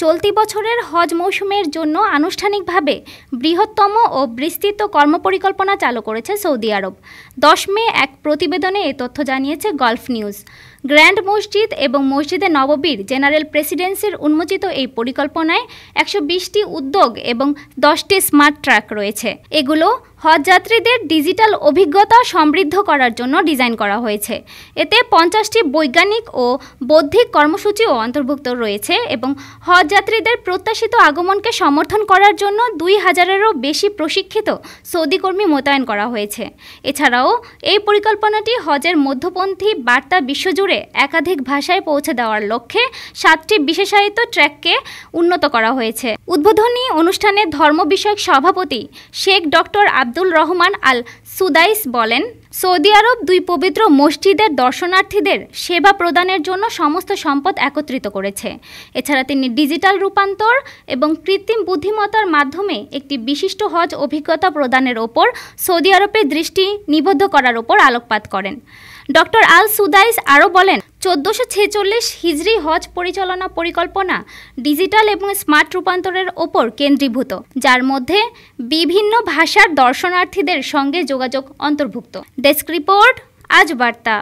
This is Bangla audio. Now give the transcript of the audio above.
চলতি বছরের হজ মৌসুমের জন্য আনুষ্ঠানিকভাবে বৃহত্তম ও বিস্তৃত কর্মপরিকল্পনা চালু করেছে সৌদি আরব। 10 মে এক প্রতিবেদনে এ তথ্য জানিয়েছে গালফ নিউজ। গ্র্যান্ড মসজিদ এবং মসজিদে নববীর জেনারেল প্রেসিডেন্সির উন্মোচিত এই পরিকল্পনায় 120টি উদ্যোগ এবং 10টি স্মার্ট ট্র্যাক রয়েছে। এগুলো হজযাত্রীদের ডিজিটাল অভিজ্ঞতা সমৃদ্ধ করার জন্য ডিজাইন করা হয়েছে। এতে 50টি বৈজ্ঞানিক ও বৌদ্ধিক কর্মসূচিও অন্তর্ভুক্ত রয়েছে এবং হজযাত্রীদের প্রত্যাশিত আগমনকে সমর্থন করার জন্য 2000-এরও বেশি প্রশিক্ষিত সৌদি কর্মী মোতায়েন করা হয়েছে। এছাড়াও এই পরিকল্পনাটি হজের মধ্যপন্থী বার্তা বিশ্বজুড়ে একাধিক ভাষায় পৌঁছে দেওয়ার লক্ষ্যে 7টি বিশেষায়িত ট্র্যাককে উন্নত করা হয়েছে। উদ্বোধনী অনুষ্ঠানে ধর্ম বিষয়ক সভাপতি শেখ ডক্টর আব্দুল রহমান আল সুদাইস বলেন, সৌদি আরব 2 পবিত্র মসজিদের দর্শনার্থীদের সেবা প্রদানের জন্য সমস্ত সম্পদ একত্রিত করেছে। এছাড়া তিনি ডিজিটাল রূপান্তর এবং কৃত্রিম বুদ্ধিমত্তার মাধ্যমে একটি বিশিষ্ট হজ অভিজ্ঞতা প্রদানের ওপর সৌদি আরবের দৃষ্টি নিবদ্ধ করার ওপর আলোকপাত করেন। ডক্টর আল সুদাইস আরও বলেন, 1446 হিজরি হজ পরিচালনা পরিকল্পনা ডিজিটাল এবং স্মার্ট রূপান্তরের ওপর কেন্দ্রীভূত, যার মধ্যে বিভিন্ন ভাষার দর্শনার্থীদের সঙ্গে যোগাযোগ অন্তর্ভুক্ত। ডেস্ক রিপোর্ট, আজ বার্তা।